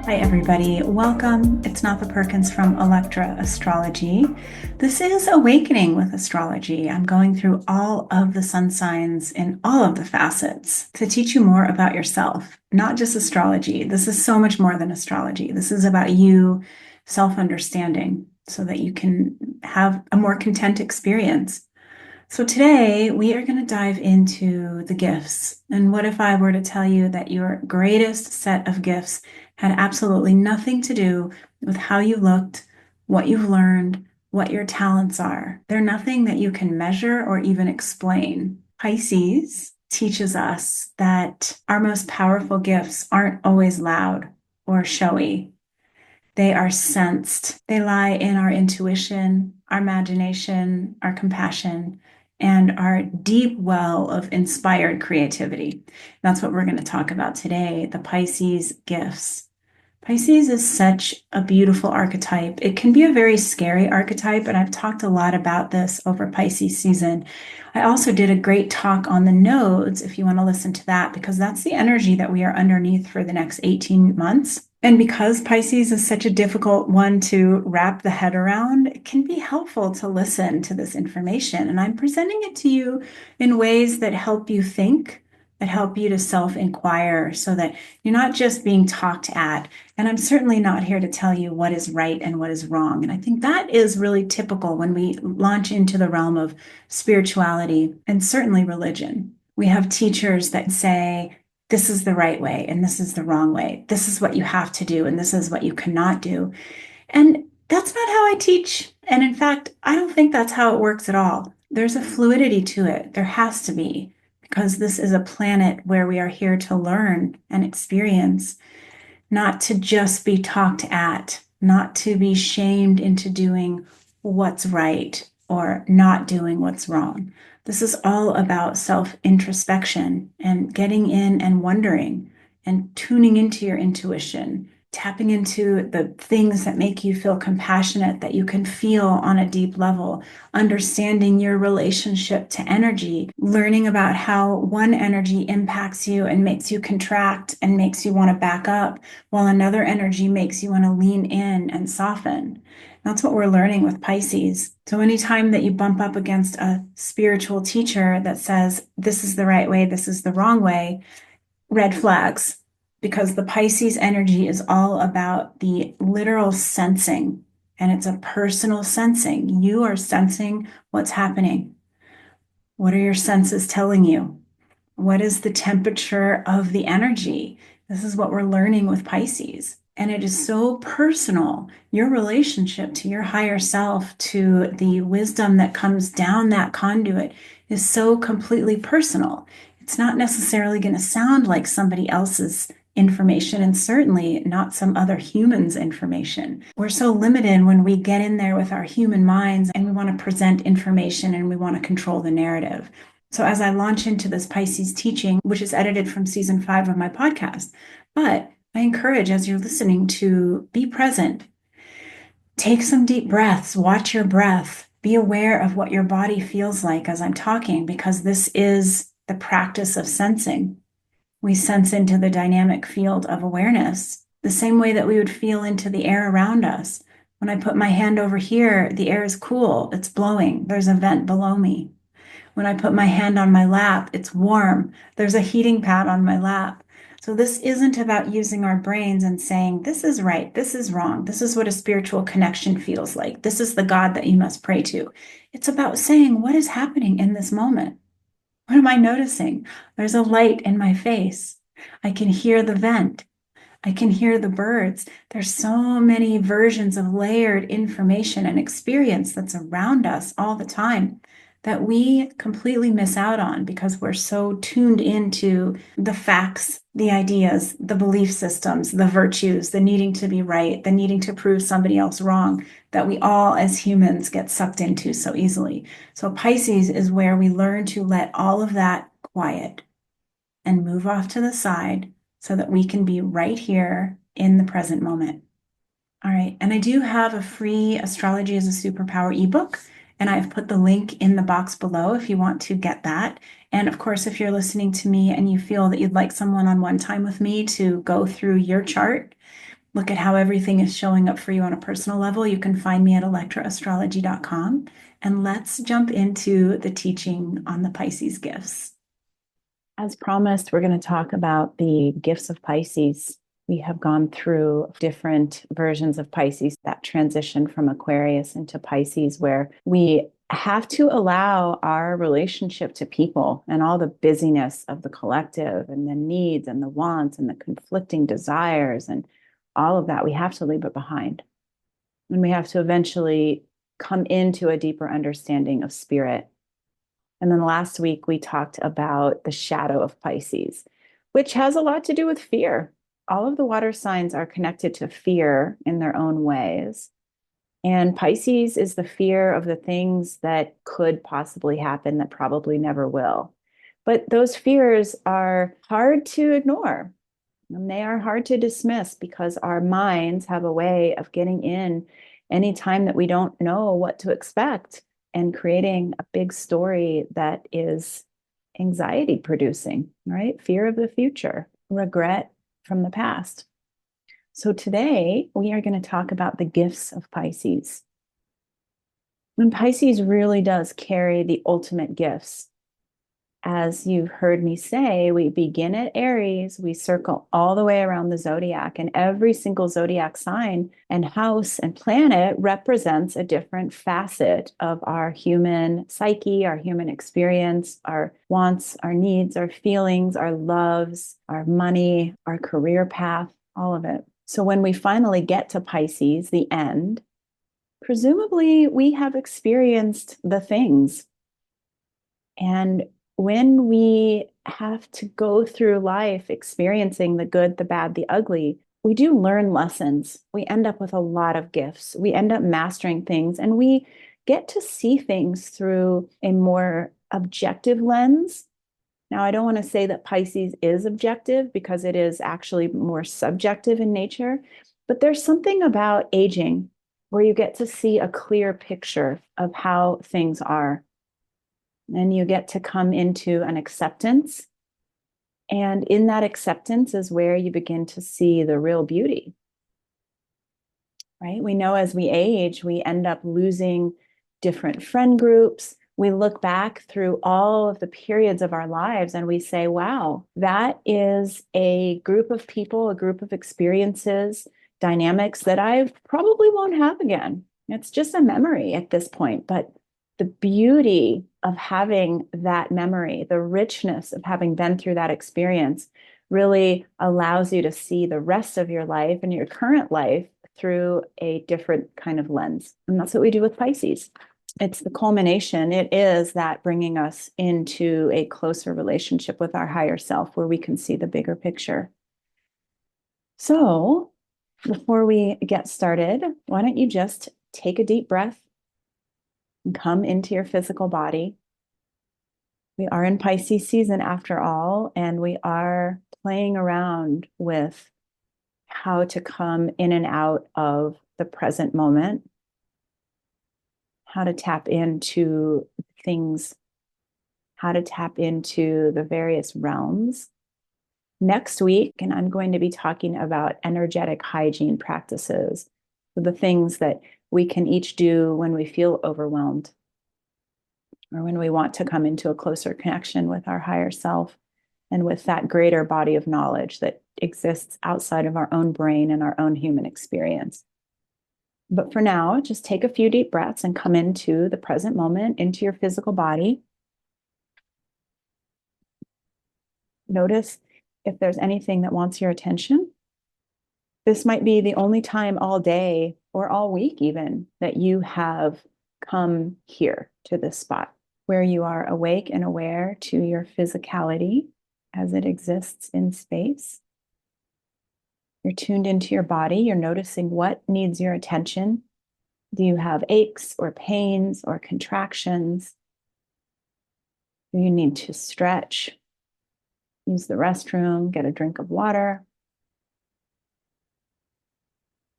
Hi, everybody. Welcome. It's Napa Perkins from Electra Astrology. This is Awakening with Astrology. I'm going through all of the sun signs in all of the facets to teach you more about yourself, not just astrology. This is so much more than astrology. This is about you self-understanding so that you can have a more content experience. So today we are going to dive into the gifts. And what if I were to tell you that your greatest set of gifts had absolutely nothing to do with how you looked, what you've learned, what your talents are? They're nothing that you can measure or even explain. Pisces teaches us that our most powerful gifts aren't always loud or showy. They are sensed. They lie in our intuition, our imagination, our compassion, and our deep well of inspired creativity. That's what we're going to talk about today, the Pisces gifts. Pisces is such a beautiful archetype. It can be a very scary archetype, and I've talked a lot about this over Pisces season. I also did a great talk on the nodes, if you want to listen to that, because that's the energy that we are underneath for the next 18 months. And because Pisces is such a difficult one to wrap the head around, it can be helpful to listen to this information. And I'm presenting it to you in ways that help you think, that help you to self-inquire so that you're not just being talked at. And I'm certainly not here to tell you what is right and what is wrong. And I think that is really typical when we launch into the realm of spirituality and certainly religion. We have teachers that say, this is the right way and this is the wrong way. This is what you have to do and this is what you cannot do. And that's not how I teach. And in fact, I don't think that's how it works at all. There's a fluidity to it. There has to be, because this is a planet where we are here to learn and experience, not to just be talked at, not to be shamed into doing what's right or not doing what's wrong. This is all about self-introspection and getting in and wondering and tuning into your intuition, tapping into the things that make you feel compassionate, that you can feel on a deep level, understanding your relationship to energy, learning about how one energy impacts you and makes you contract and makes you want to back up, while another energy makes you want to lean in and soften. That's what we're learning with Pisces. So anytime that you bump up against a spiritual teacher that says, this is the right way, this is the wrong way, red flags, because the Pisces energy is all about the literal sensing, and it's a personal sensing. You are sensing what's happening. What are your senses telling you? What is the temperature of the energy? This is what we're learning with Pisces. And it is so personal. Your relationship to your higher self, to the wisdom that comes down that conduit, is so completely personal. It's not necessarily going to sound like somebody else's information, and certainly not some other human's information. We're so limited when we get in there with our human minds and we want to present information and we want to control the narrative. So as I launch into this Pisces teaching, which is edited from season 5 of my podcast, but I encourage, as you're listening, to be present. Take some deep breaths, watch your breath, be aware of what your body feels like as I'm talking, because this is the practice of sensing. We sense into the dynamic field of awareness, the same way that we would feel into the air around us. When I put my hand over here, the air is cool, it's blowing, there's a vent below me. When I put my hand on my lap, it's warm, there's a heating pad on my lap. So this isn't about using our brains and saying, this is right, this is wrong, this is what a spiritual connection feels like, this is the God that you must pray to. It's about saying, what is happening in this moment? What am I noticing? There's a light in my face. I can hear the vent. I can hear the birds. There's so many versions of layered information and experience that's around us all the time that we completely miss out on because we're so tuned into the facts, the ideas, the belief systems, the virtues, the needing to be right, the needing to prove somebody else wrong, that we all as humans get sucked into so easily. So Pisces is where we learn to let all of that quiet and move off to the side so that we can be right here in the present moment. All right, and I do have a free Astrology as a Superpower ebook, and I've put the link in the box below if you want to get that. And of course, if you're listening to me and you feel that you'd like some one-on-one time with me to go through your chart, look at how everything is showing up for you on a personal level, you can find me at electraastrology.com. And let's jump into the teaching on the Pisces gifts. As promised, we're going to talk about the gifts of Pisces. We have gone through different versions of Pisces that transition from Aquarius into Pisces, where we have to allow our relationship to people and all the busyness of the collective and the needs and the wants and the conflicting desires and all of that. We have to leave it behind. And we have to eventually come into a deeper understanding of spirit. And then last week, we talked about the shadow of Pisces, which has a lot to do with fear. All of the water signs are connected to fear in their own ways. And Pisces is the fear of the things that could possibly happen that probably never will. But those fears are hard to ignore. And they are hard to dismiss because our minds have a way of getting in anytime that we don't know what to expect and creating a big story that is anxiety producing, right? Fear of the future, regret from the past. So today we are going to talk about the gifts of Pisces. And Pisces really does carry the ultimate gifts. As you've heard me say, we begin at Aries, we circle all the way around the zodiac, and every single zodiac sign and house and planet represents a different facet of our human psyche, our human experience, our wants, our needs, our feelings, our loves, our money, our career path, all of it. So when we finally get to Pisces, the end, presumably we have experienced the things. And when we have to go through life experiencing the good, the bad, the ugly, we do learn lessons. We end up with a lot of gifts. We end up mastering things, and we get to see things through a more objective lens. Now, I don't want to say that Pisces is objective because it is actually more subjective in nature, but there's something about aging where you get to see a clear picture of how things are. And you get to come into an acceptance. And in that acceptance is where you begin to see the real beauty, right? We know as we age, we end up losing different friend groups. We look back through all of the periods of our lives and we say, wow, that is a group of people, a group of experiences, dynamics that I probably won't have again. It's just a memory at this point, but the beauty of having that memory, the richness of having been through that experience really allows you to see the rest of your life and your current life through a different kind of lens. And that's what we do with Pisces. It's the culmination. It is that bringing us into a closer relationship with our higher self where we can see the bigger picture. So before we get started, why don't you just take a deep breath and come into your physical body. We are in Pisces season after all, and we are playing around with how to come in and out of the present moment, how to tap into things, how to tap into the various realms. Next week, and I'm going to be talking about energetic hygiene practices, so the things that we can each do when we feel overwhelmed or when we want to come into a closer connection with our higher self and with that greater body of knowledge that exists outside of our own brain and our own human experience. But for now, just take a few deep breaths and come into the present moment, into your physical body. Notice if there's anything that wants your attention. This might be the only time all day or all week even that you have come here to this spot where you are awake and aware to your physicality as it exists in space. You're tuned into your body. You're noticing what needs your attention. Do you have aches or pains or contractions? Do you need to stretch? Use the restroom, get a drink of water.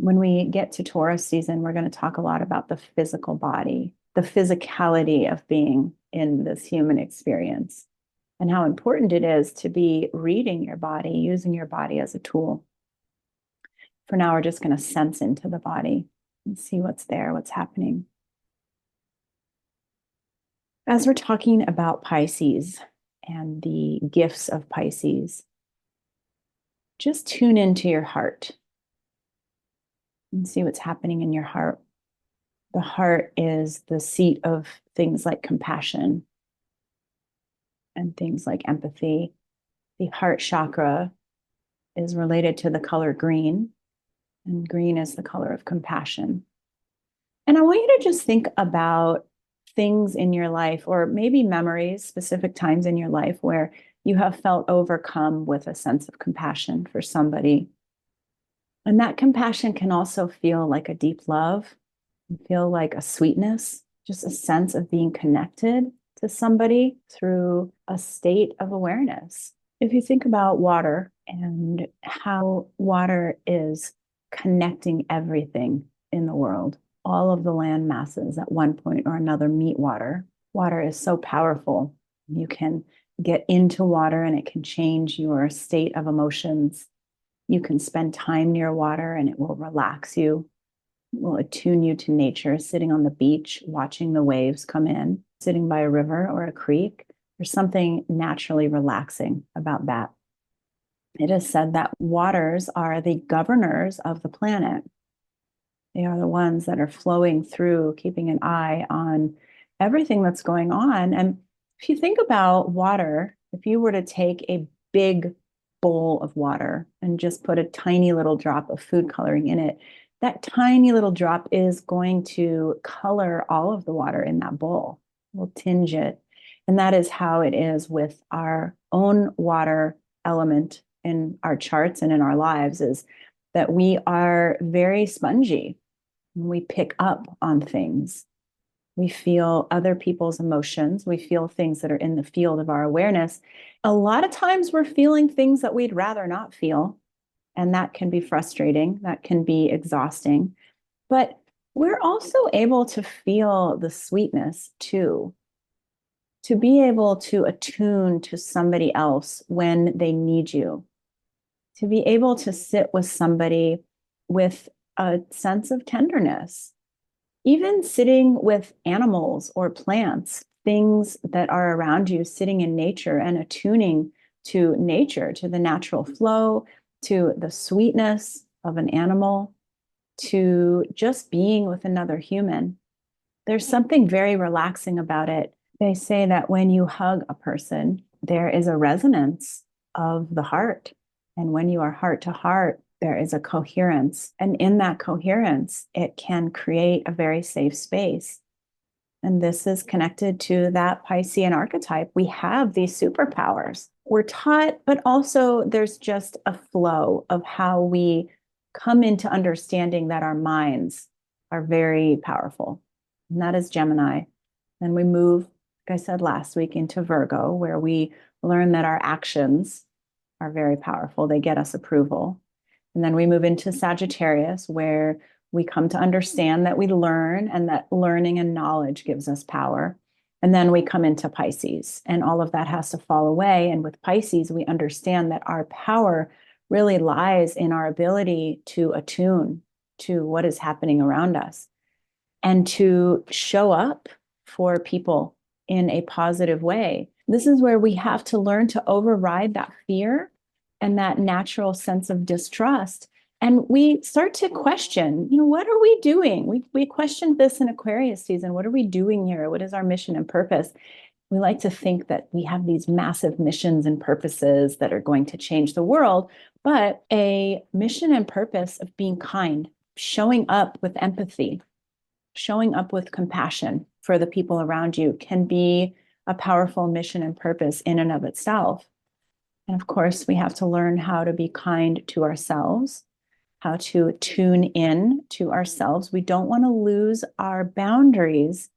When we get to Taurus season, we're going to talk a lot about the physical body, the physicality of being in this human experience. and how important it is to be reading your body, using your body as a tool. For now, we're just going to sense into the body and see what's there, what's happening. As we're talking about Pisces and the gifts of Pisces, just tune into your heart and see what's happening in your heart. The heart is the seat of things like compassion and things like empathy. The heart chakra is related to the color green, and green is the color of compassion. And I want you to just think about things in your life, or maybe memories, specific times in your life where you have felt overcome with a sense of compassion for somebody. And that compassion can also feel like a deep love, feel like a sweetness, just a sense of being connected to somebody through a state of awareness. If you think about water and how water is connecting everything in the world, all of the land masses at one point or another meet water. Water is so powerful. You can get into water and it can change your state of emotions. You can spend time near water and it will relax you. It will attune you to nature, sitting on the beach, watching the waves come in, sitting by a river or a creek. There's something naturally relaxing about that. It is said that waters are the governors of the planet. They are the ones that are flowing through, keeping an eye on everything that's going on. And if you think about water, if you were to take a big bowl of water and just put a tiny little drop of food coloring in it, that tiny little drop is going to color all of the water in that bowl, will tinge it. And that is how it is with our own water element in our charts and in our lives, is that we are very spongy. We pick up on things. We feel other people's emotions. We feel things that are in the field of our awareness. A lot of times we're feeling things that we'd rather not feel. And that can be frustrating. That can be exhausting. But we're also able to feel the sweetness too. To be able to attune to somebody else when they need you. To be able to sit with somebody with a sense of tenderness. Even sitting with animals or plants, things that are around you, sitting in nature and attuning to nature, to the natural flow, to the sweetness of an animal, to just being with another human. There's something very relaxing about it. They say that when you hug a person, there is a resonance of the heart. And when you are heart to heart, there is a coherence. And in that coherence, it can create a very safe space. And this is connected to that Piscean archetype. We have these superpowers. We're taught, but also there's just a flow of how we come into understanding that our minds are very powerful. And that is Gemini. Then we move, like I said last week, into Virgo, where we learn that our actions are very powerful. They get us approval. And then we move into Sagittarius, where we come to understand that we learn and that learning and knowledge gives us power. And then we come into Pisces, and all of that has to fall away. And with Pisces, we understand that our power really lies in our ability to attune to what is happening around us and to show up for people in a positive way. This is where we have to learn to override that fear and that natural sense of distrust. And we start to question, what are we doing? We questioned this in Aquarius season. What are we doing here? What is our mission and purpose? We like to think that we have these massive missions and purposes that are going to change the world, but a mission and purpose of being kind, showing up with empathy, showing up with compassion for the people around you can be a powerful mission and purpose in and of itself. And of course, we have to learn how to be kind to ourselves, how to tune in to ourselves. We don't want to lose our boundaries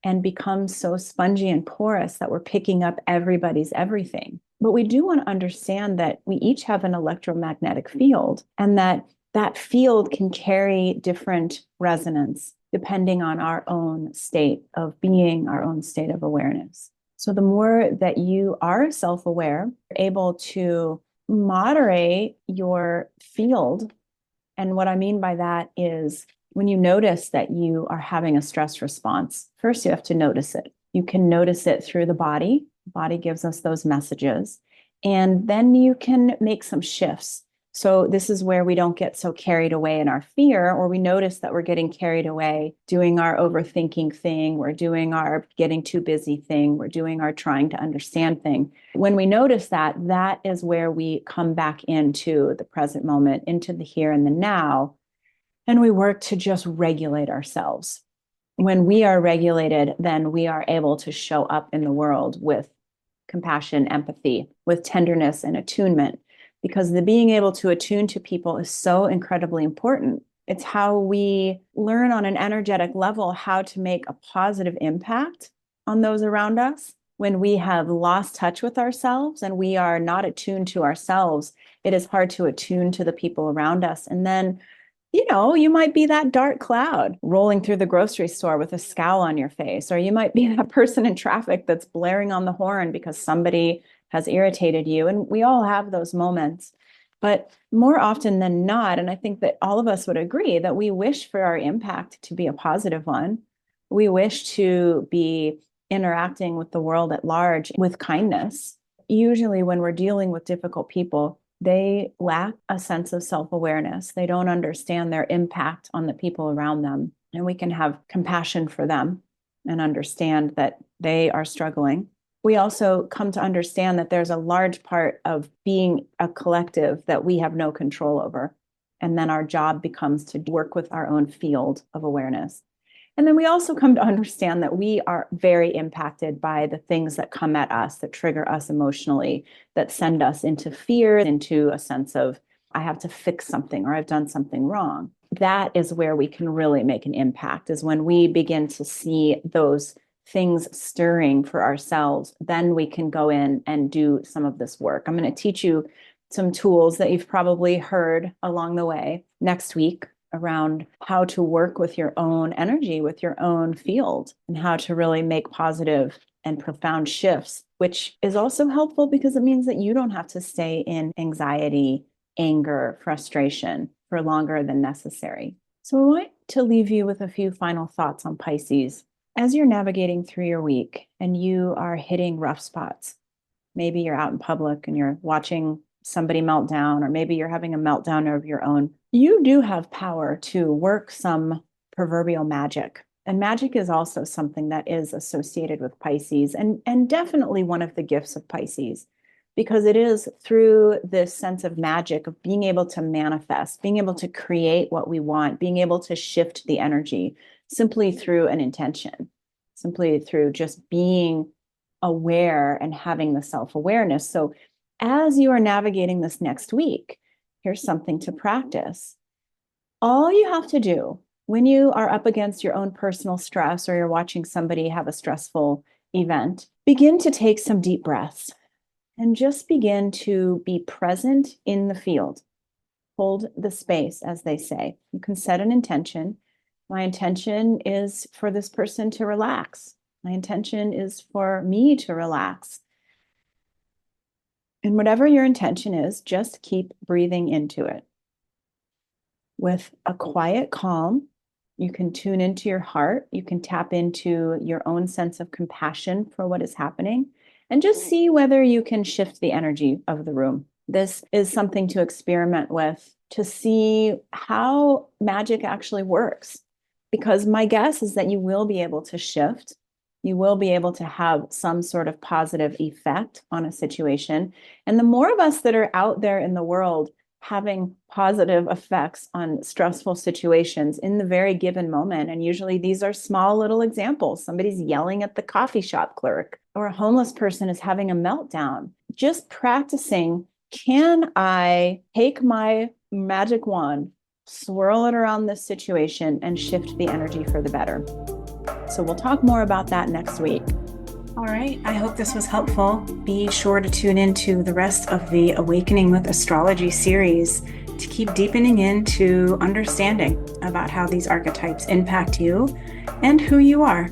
and become so spongy and porous that we're picking up everybody's everything. But we do want to understand that we each have an electromagnetic field, and that field can carry different resonance depending on our own state of being, our own state of awareness. So the more that you are self-aware, able to moderate your field. And what I mean by that is when you notice that you are having a stress response, first you have to notice it. You can notice it through the body. The body gives us those messages. And then you can make some shifts. So this is where we don't get so carried away in our fear, or we notice that we're getting carried away doing our overthinking thing, we're doing our getting too busy thing, we're doing our trying to understand thing. When we notice that, that is where we come back into the present moment, into the here and the now, and we work to just regulate ourselves. When we are regulated, then we are able to show up in the world with compassion, empathy, with tenderness and attunement, because the being able to attune to people is so incredibly important. It's how we learn on an energetic level how to make a positive impact on those around us. When we have lost touch with ourselves and we are not attuned to ourselves, it is hard to attune to the people around us. And then you might be that dark cloud rolling through the grocery store with a scowl on your face, or you might be that person in traffic that's blaring on the horn because somebody has irritated you. And we all have those moments. But more often than not, and I think that all of us would agree that we wish for our impact to be a positive one. We wish to be interacting with the world at large with kindness. Usually when we're dealing with difficult people, they lack a sense of self-awareness. They don't understand their impact on the people around them. And we can have compassion for them and understand that they are struggling. We also come to understand that there's a large part of being a collective that we have no control over. And then our job becomes to work with our own field of awareness. And then we also come to understand that we are very impacted by the things that come at us, that trigger us emotionally, that send us into fear, into a sense of, I have to fix something or I've done something wrong. That is where we can really make an impact, is when we begin to see those things stirring for ourselves. Then we can go in and do some of this work. I'm going to teach you some tools that you've probably heard along the way next week, around how to work with your own energy, with your own field, and how to really make positive and profound shifts, which is also helpful because it means that you don't have to stay in anxiety, anger, frustration for longer than necessary. So I want to leave you with a few final thoughts on Pisces. As you're navigating through your week and you are hitting rough spots, maybe you're out in public and you're watching somebody melt down, or maybe you're having a meltdown of your own, you do have power to work some proverbial magic. And magic is also something that is associated with Pisces, and definitely one of the gifts of Pisces, because it is through this sense of magic, of being able to manifest, being able to create what we want, being able to shift the energy simply through an intention, simply through just being aware and having the self-awareness. So as you are navigating this next week, here's something to practice. All you have to do when you are up against your own personal stress, or you're watching somebody have a stressful event, begin to take some deep breaths and just begin to be present in the field. Hold the space, as they say. You can set an intention. My intention is for this person to relax. My intention is for me to relax. And whatever your intention is, just keep breathing into it. With a quiet calm, you can tune into your heart. You can tap into your own sense of compassion for what is happening, and just see whether you can shift the energy of the room. This is something to experiment with, to see how magic actually works. Because my guess is that you will be able to shift. You will be able to have some sort of positive effect on a situation. And the more of us that are out there in the world having positive effects on stressful situations in the very given moment, and usually these are small little examples. Somebody's yelling at the coffee shop clerk, or a homeless person is having a meltdown. Just practicing, can I take my magic wand, swirl it around this situation, and shift the energy for the better? So we'll talk more about that next week. All right, I hope this was helpful. Be sure to tune into the rest of the Awakening with Astrology series to keep deepening into understanding about how these archetypes impact you and who you are.